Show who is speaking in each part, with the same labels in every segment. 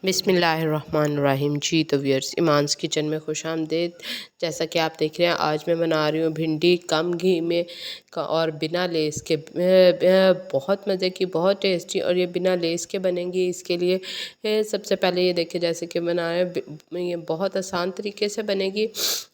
Speaker 1: बिस्मिल्लाहिर्रहमानिर्रहीम। जी तो viewers, ईमान्स kitchen में खुशामदीद। जैसा कि आप देख रहे हैं, आज मैं बना रही हूँ भिंडी कम घी में और बिना लेस के। बहुत मज़े की, बहुत टेस्टी, और ये बिना लेस के बनेंगी। इसके लिए सबसे पहले ये देखिए, जैसे कि बनाए ये बहुत आसान तरीके से बनेगी।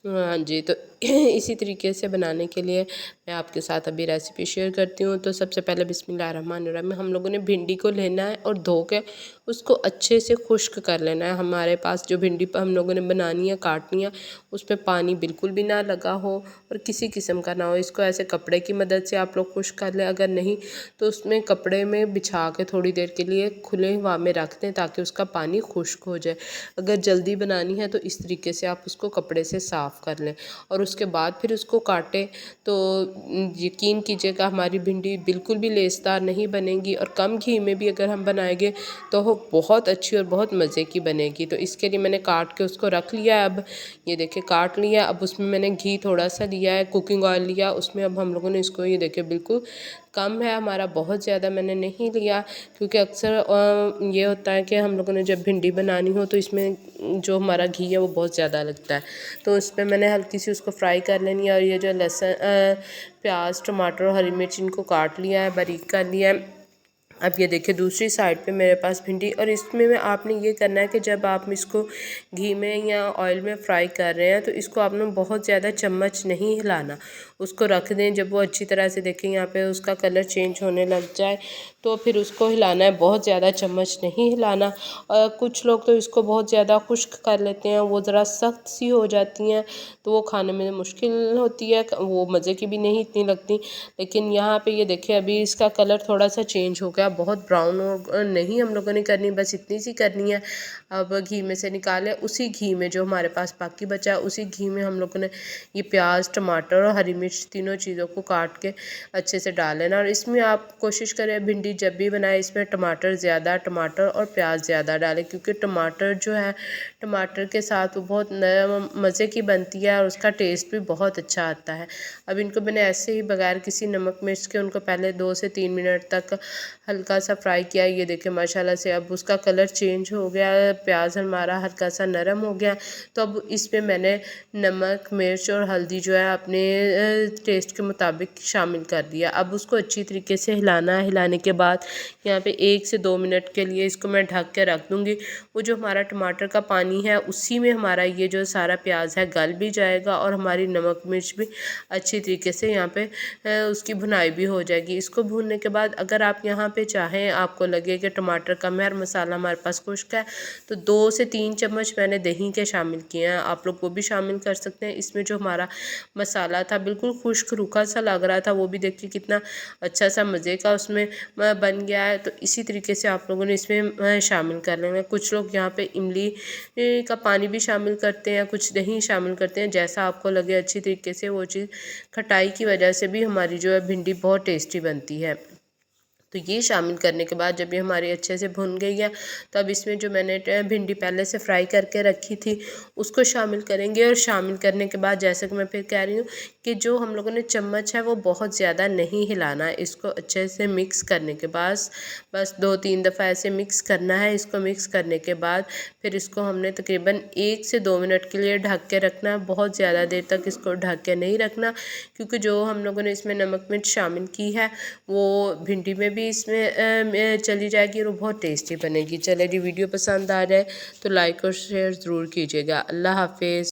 Speaker 1: हाँ जी, तो इसी तरीके से बनाने के लिए मैं आपके साथ अभी रेसिपी शेयर करती हूँ। तो सबसे पहले बिस्मिल्लाहिर्रहमानिर्रहीम, हम लोगों ने भिंडी को लेना है और धो के उसको अच्छे से खुश्क कर लेना है। हमारे पास जो भिंडी हम लोगों ने बनानी है, काटनी है, उसमें पानी बिल्कुल भी ना लगा हो और किसी किस्म का ना हो। इसको ऐसे कपड़े की मदद से आप लोग खुश्क कर लें, अगर नहीं तो उसमें कपड़े में बिछा के थोड़ी देर के लिए खुले हवा में रख दें ताकि उसका पानी खुश्क हो जाए। अगर जल्दी बनानी है तो इस तरीके से आप उसको कपड़े से साफ़ कर लें और उसके बाद फिर उसको काटें। तो यकीन कीजिएगा, हमारी भिंडी बिल्कुल भी लेसदार नहीं बनेगी और कम घी में भी अगर हम बनाएंगे तो वो बहुत अच्छी और बहुत मज़े की बनेगी। तो इसके लिए मैंने काट के उसको रख लिया है। अब ये देखिए काट लिया। अब उसमें मैंने घी थोड़ा सा लिया है, कुकिंग ऑयल लिया उसमें। अब हम लोगों ने इसको, ये देखिए बिल्कुल कम है हमारा, बहुत ज़्यादा मैंने नहीं लिया, क्योंकि अक्सर ये होता है कि हम लोगों ने जब भिंडी बनानी हो तो इसमें जो हमारा घी है वो बहुत ज़्यादा लगता है। तो उस पर मैंने हल्की सी उसको फ्राई कर लेनी है। और ये जो लहसुन, प्याज, टमाटर और हरी मिर्च, इनको काट लिया है, बारीक कर लिया है। अब ये देखिए दूसरी साइड पे मेरे पास भिंडी, और इसमें में आपने ये करना है कि जब आप इसको घी में या ऑयल में फ्राई कर रहे हैं तो इसको आपने बहुत ज़्यादा चम्मच नहीं हिलाना, उसको रख दें। जब वो अच्छी तरह से देखें यहाँ पे उसका कलर चेंज होने लग जाए तो फिर उसको हिलाना है, बहुत ज़्यादा चम्मच नहीं हिलाना। और कुछ लोग तो इसको बहुत ज़्यादा खुश्क कर लेते हैं, वो ज़रा सख्त सी हो जाती हैं तो वो खाने में मुश्किल होती है, वो मज़े की भी नहीं इतनी लगती। लेकिन यहाँ पे ये देखिए अभी इसका कलर थोड़ा सा चेंज हो गया, बहुत ब्राउन नहीं हम लोगों ने करनी, बस इतनी सी करनी है। अब घी में से निकाले, उसी घी में जो हमारे पास बाकी बचा है उसी घी में हम लोगों ने ये प्याज, टमाटर और हरी मिर्च, तीनों चीज़ों को काट के अच्छे से डाल लेना। और इसमें आप कोशिश करें भिंडी जब भी बनाए इसमें टमाटर और प्याज ज़्यादा डालें, क्योंकि टमाटर जो है, टमाटर के साथ वो बहुत मज़े की बनती है और उसका टेस्ट भी बहुत अच्छा आता है। अब इनको मैंने ऐसे ही बगैर किसी नमक मिर्च के उनको पहले 2 से 3 मिनट तक हल्का सा फ्राई किया। ये देखिए माशाल्लाह से अब उसका कलर चेंज हो गया, प्याज हमारा हल्का सा नरम हो गया। तो अब इसमें मैंने नमक, मिर्च और हल्दी जो है अपने टेस्ट के मुताबिक शामिल कर दिया। अब उसको अच्छी तरीके से हिलाना है। हिलाने के बाद यहाँ पे 1 से 2 मिनट के लिए इसको मैं ढक के रख दूँगी। वो जो हमारा टमाटर का पानी है उसी में हमारा ये जो सारा प्याज है गल भी जाएगा और हमारी नमक मिर्च भी अच्छी तरीके से यहाँ पे उसकी भुनाई भी हो जाएगी। इसको भूनने के बाद अगर आप यहाँ पे चाहें, आपको लगे कि टमाटर कम है और मसाला हमारे पास खुश्क है, तो 2 से 3 चम्मच मैंने दही के शामिल किए हैं, आप लोग वो भी शामिल कर सकते हैं। इसमें जो हमारा मसाला था बिल्कुल खुश्क रूखा सा लग रहा था, वो भी देखिए कितना अच्छा सा मज़े का उसमें बन गया है। तो इसी तरीके से आप लोगों ने इसमें शामिल कर लेना है। कुछ लोग यहाँ पे इमली का पानी भी शामिल करते हैं, कुछ दही शामिल करते हैं, जैसा आपको लगे अच्छी तरीके से वो चीज़। खटाई की वजह से भी हमारी जो है भिंडी बहुत टेस्टी बनती है। तो ये शामिल करने के बाद जब ये हमारी अच्छे से भुन गई है तो अब इसमें जो मैंने भिंडी पहले से फ्राई करके रखी थी उसको शामिल करेंगे। और शामिल करने के बाद जैसे कि मैं फिर कह रही हूँ कि जो हम लोगों ने चम्मच है वो बहुत ज़्यादा नहीं हिलाना है। इसको अच्छे से मिक्स करने के बाद बस 2-3 दफ़ा ऐसे मिक्स करना है। इसको मिक्स करने के बाद फिर इसको हमने तकरीबन 1 से 2 मिनट के लिए ढक के रखना है। बहुत ज़्यादा देर तक इसको ढक के नहीं रखना, क्योंकि जो हम लोगों ने इसमें नमक मिर्च शामिल की है वो भिंडी में भी इसमें चली जाएगी और वो बहुत टेस्टी बनेगी। चले जी, वीडियो पसंद आ जाए तो लाइक और शेयर ज़रूर कीजिएगा। अल्लाह हाफिज़।